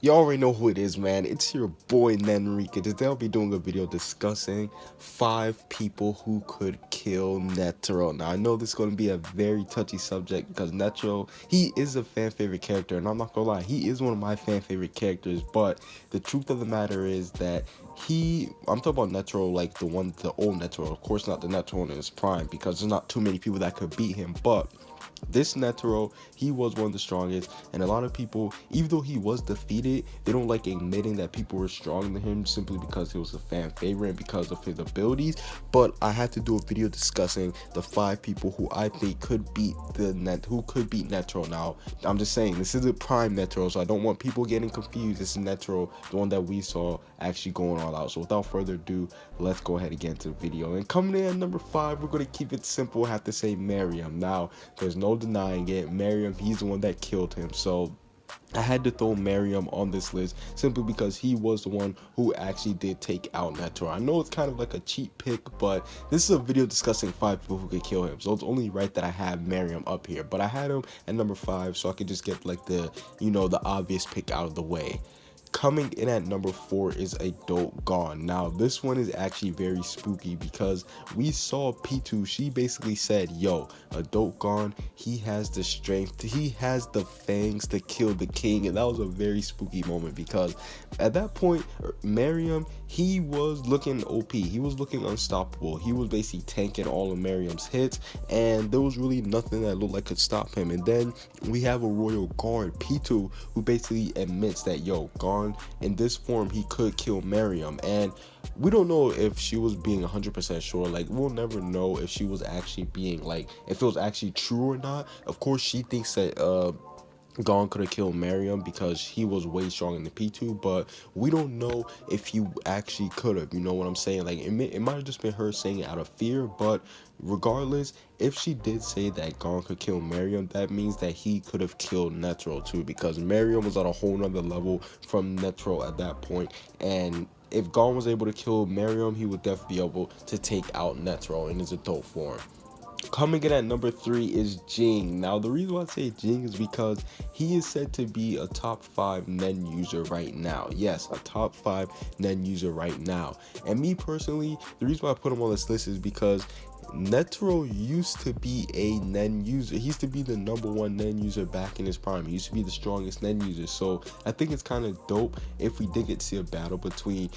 You already know who it is, man. It's your boy Nenrika. Today I'll be doing a video discussing 5 people who could kill Netero. Now I know this is going to be a very touchy subject because Netero, he is a fan favorite character, and I'm not gonna lie, he is one of my fan favorite characters. But the truth of the matter is that I'm talking about Netero, like the old Netero. Of course, not the Netero in his prime, because there's not too many people that could beat him. But this Netero, he was one of the strongest, and a lot of people, even though he was defeated, they don't like admitting that people were stronger than him simply because he was a fan favorite and because of his abilities. But I had to do a video discussing the 5 people who I think could beat Netero. Now, I'm just saying, this is a prime Netero, so I don't want people getting confused. This is Netero, the one that we saw actually going all out. So without further ado, let's go ahead and get into the video. And coming in at number 5, we're going to keep it simple. I have to say Miriam. Now, there's no denying it. Miriam, he's the one that killed him. So I had to throw Miriam on this list simply because he was the one who actually did take out Netero. I know it's kind of like a cheap pick, but this is a video discussing 5 people who could kill him, so it's only right that I have Miriam up here. But I had him at number 5 so I could just get like the obvious pick out of the way. Coming in at number 4 is a Dope Gone. Now, this one is actually very spooky because we saw P2, she basically said, yo, a Dope Gone, he has the strength, he has the fangs to kill the king. And that was a very spooky moment because at that point, Miriam, he was looking OP, he was looking unstoppable. He was basically tanking all of Miriam's hits, and there was really nothing that looked like could stop him. And then we have a royal guard, P2, who basically admits that, yo, Gone, in this form, he could kill Miriam. And we don't know if she was being 100% sure. Like, we'll never know if she was actually being, like, if it was actually true or not. Of course, she thinks that Gon could have killed Miriam because he was way stronger than P2, but we don't know if he actually could have. You know what I'm saying? Like, it might have just been her saying it out of fear, but regardless, if she did say that Gon could kill Miriam, that means that he could have killed Netero too, because Miriam was on a whole nother level from Netero at that point. And if Gon was able to kill Miriam, he would definitely be able to take out Netero in his adult form. Coming in at number 3 is Jing. Now, the reason why I say Jing is because he is said to be a top 5 Nen user right now. Yes, a top 5 Nen user right now. And me personally, the reason why I put him on this list is because Netero used to be a Nen user. He used to be the #1 Nen user back in his prime. He used to be the strongest Nen user. So I think it's kind of dope if we did get to see a battle between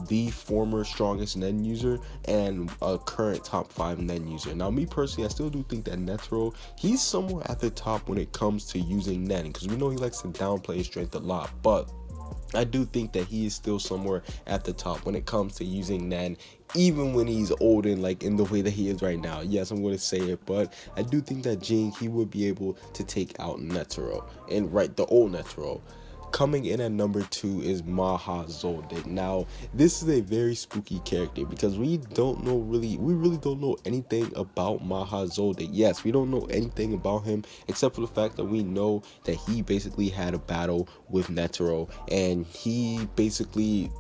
the former strongest Nen user and a current top 5 Nen user. Now, me personally, I still do think that Netero, he's somewhere at the top when it comes to using Nen, because we know he likes to downplay his strength a lot, but I do think that he is still somewhere at the top when it comes to using Nen, even when he's old and like in the way that he is right now. Yes, I'm going to say it, but I do think that Jing, he would be able to take out Netero, and right, the old Netero. Coming in at number 2 is Maha Zoldyck. Now, this is a very spooky character because we really don't know anything about Maha Zoldyck. Yes, we don't know anything about him except for the fact that we know that he basically had a battle with Netero, and Netero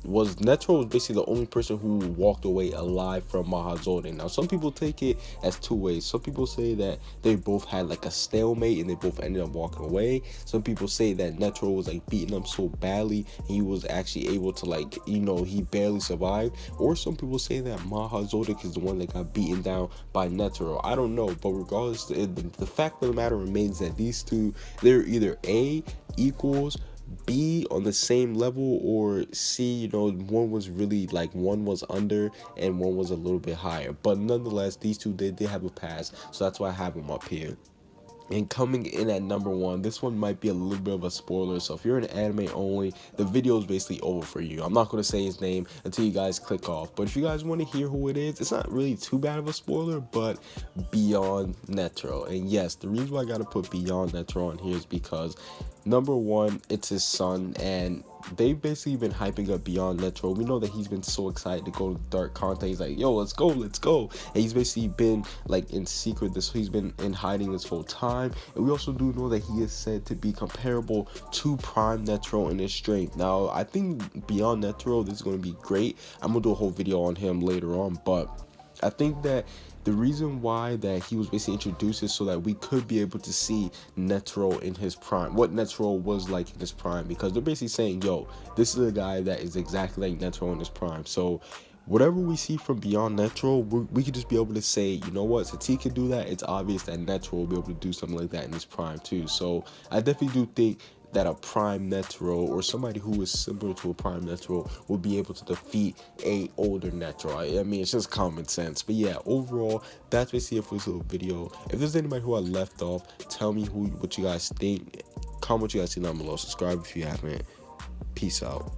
was basically the only person who walked away alive from Maha Zoldyck. Now, some people take it as 2 ways. Some people say that they both had like a stalemate and they both ended up walking away. Some people say that Netero was like beating them so badly he was actually able to, like, he barely survived. Or some people say that Maha Zoldyck is the one that got beaten down by Netero. I don't know, but regardless, the fact of the matter remains that these two, they're either A equals B on the same level, or C, one was really like, one was under and one was a little bit higher. But nonetheless, these two did have a pass, so that's why I have them up here. And coming in at number 1, this one might be a little bit of a spoiler, so if you're an anime only, the video is basically over for you. I'm not going to say his name until you guys click off, but if you guys want to hear who it is, it's not really too bad of a spoiler, but Beyond Netero. And yes, the reason why I got to put Beyond Netero on here is because, number 1, it's his son, and they've basically been hyping up Beyond Netero. We know that he's been so excited to go to the dark content. He's like, yo, let's go. And he's basically been like in secret, he's been in hiding this whole time. And we also do know that he is said to be comparable to Prime Netero in his strength. Now, I think Beyond Netero, this is going to be great. I'm gonna do a whole video on him later on, but I think that The reason why that he was basically introduced is so that we could be able to see Netero in his prime, what Netero was like in his prime, because they're basically saying, yo, this is a guy that is exactly like Netero in his prime. So whatever we see from beyond Netero, we could just be able to say, you know what, since he can do that, it's obvious that Netero will be able to do something like that in his prime too. So I definitely do think that a prime Netero or somebody who is similar to a prime Netero will be able to defeat a older Netero. I mean, it's just common sense. But yeah, overall, that's basically it for this little video. If there's anybody who I left off, tell me what you guys think. Comment what you guys think down below. Subscribe if you haven't. Peace out.